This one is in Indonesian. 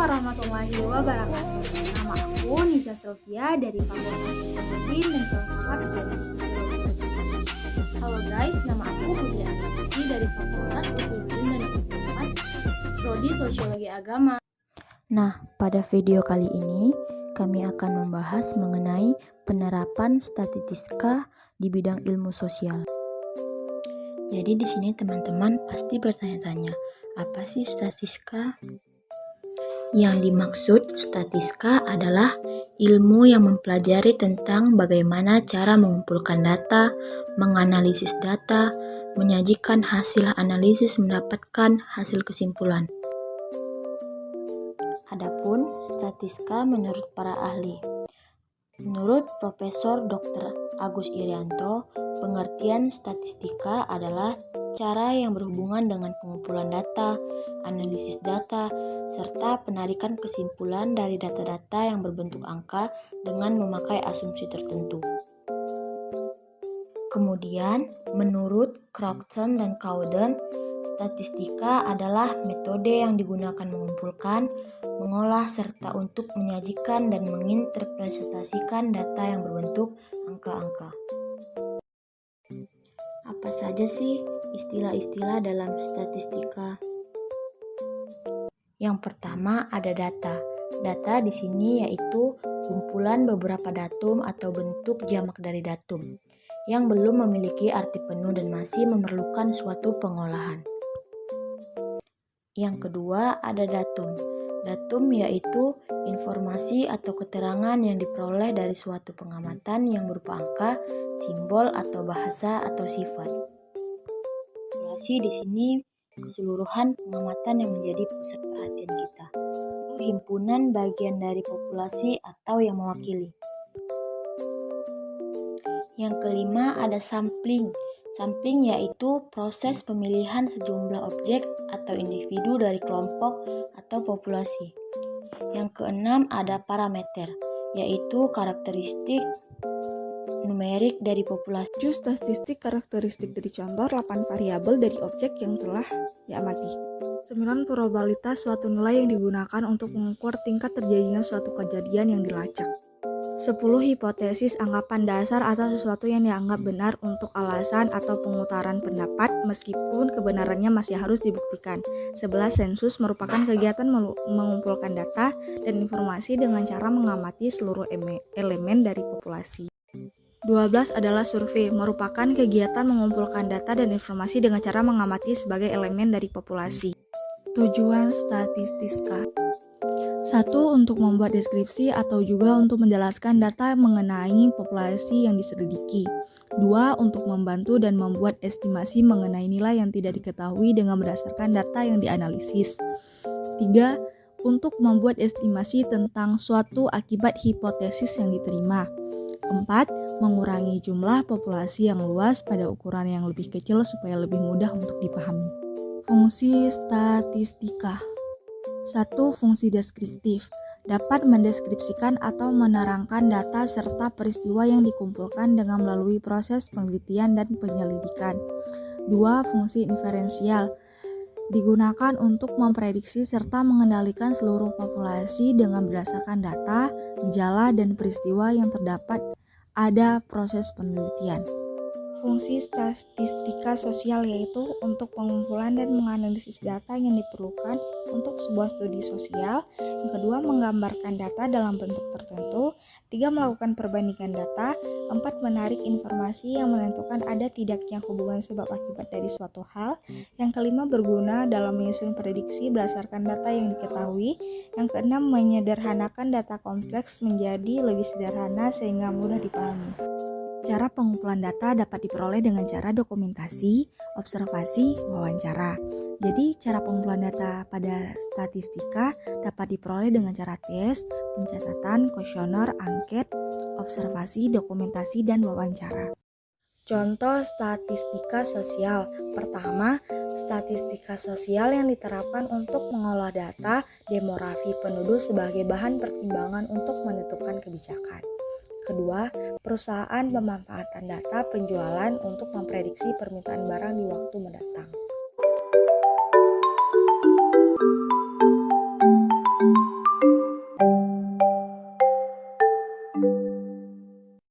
warahmatullahi wabarakatuh. Nama aku Nisa Sylvia dari Fakultas Ekonomi dan Filsafat dari Halo guys, nama aku Putri Agatasi dari Fakultas Ekonomi dan Filsafat Prodi Sosiologi Agama. Nah, pada video kali ini kami akan membahas mengenai penerapan statistika di bidang ilmu sosial. Jadi di sini teman-teman pasti bertanya-tanya, apa sih statistika? Yang dimaksud statistika adalah ilmu yang mempelajari tentang bagaimana cara mengumpulkan data, menganalisis data, menyajikan hasil analisis mendapatkan hasil kesimpulan. Adapun statistika menurut para ahli. Menurut Profesor Dr. Agus Irianto, pengertian statistika adalah cara yang berhubungan dengan pengumpulan data, analisis data, serta penarikan kesimpulan dari data-data yang berbentuk angka dengan memakai asumsi tertentu. Kemudian, menurut Croxton dan Cowden, statistika adalah metode yang digunakan mengumpulkan, mengolah, serta untuk menyajikan dan menginterpretasikan data yang berbentuk angka-angka. Apa saja sih istilah-istilah dalam statistika? Yang pertama ada data. Data di sini yaitu kumpulan beberapa datum atau bentuk jamak dari datum yang belum memiliki arti penuh dan masih memerlukan suatu pengolahan. Yang kedua ada datum. Datum yaitu informasi atau keterangan yang diperoleh dari suatu pengamatan yang berupa angka, simbol atau bahasa atau sifat. Populasi di sini keseluruhan pengamatan yang menjadi pusat perhatian kita. Himpunan bagian dari populasi atau yang mewakili. Yang kelima ada sampling. Sampling yaitu proses pemilihan sejumlah objek atau individu dari kelompok atau populasi. Yang keenam ada parameter, yaitu karakteristik numerik dari populasi. Statistik karakteristik dari contoh 8 variabel dari objek yang telah diamati. 9 probabilitas suatu nilai yang digunakan untuk mengukur tingkat terjadinya suatu kejadian yang dilacak. 10 hipotesis anggapan dasar atau sesuatu yang dianggap benar untuk alasan atau pengutaran pendapat meskipun kebenarannya masih harus dibuktikan. 11 sensus merupakan kegiatan mengumpulkan data dan informasi dengan cara mengamati seluruh elemen dari populasi. 12 adalah survei, merupakan kegiatan mengumpulkan data dan informasi dengan cara mengamati sebagai elemen dari populasi. Tujuan statistika 1. Untuk membuat deskripsi atau juga untuk menjelaskan data mengenai populasi yang diselidiki. 2. Untuk membantu dan membuat estimasi mengenai nilai yang tidak diketahui dengan berdasarkan data yang dianalisis. 3. Untuk membuat estimasi tentang suatu akibat hipotesis yang diterima. 4. Mengurangi jumlah populasi yang luas pada ukuran yang lebih kecil supaya lebih mudah untuk dipahami. Fungsi statistika 1. Fungsi deskriptif, dapat mendeskripsikan atau menerangkan data serta peristiwa yang dikumpulkan dengan melalui proses penelitian dan penyelidikan. 2. Fungsi inferensial, digunakan untuk memprediksi serta mengendalikan seluruh populasi dengan berdasarkan data, gejala, dan peristiwa yang terdapat ada proses penelitian. Fungsi statistika sosial yaitu untuk pengumpulan dan menganalisis data yang diperlukan untuk sebuah studi sosial. Yang kedua, menggambarkan data dalam bentuk tertentu. 3. Melakukan perbandingan data. 4. Menarik informasi yang menentukan ada tidaknya hubungan sebab akibat dari suatu hal. Yang kelima, berguna dalam menyusun prediksi berdasarkan data yang diketahui. Yang keenam, menyederhanakan data kompleks menjadi lebih sederhana sehingga mudah dipahami. Cara pengumpulan data dapat diperoleh dengan cara dokumentasi, observasi, wawancara. Jadi, cara pengumpulan data pada statistika dapat diperoleh dengan cara tes, pencatatan, kuesioner, angket, observasi, dokumentasi, dan wawancara. Contoh statistika sosial. Pertama, statistika sosial yang diterapkan untuk mengolah data demografi penduduk sebagai bahan pertimbangan untuk menentukan kebijakan. Kedua, perusahaan pemanfaatan data penjualan untuk memprediksi permintaan barang di waktu mendatang.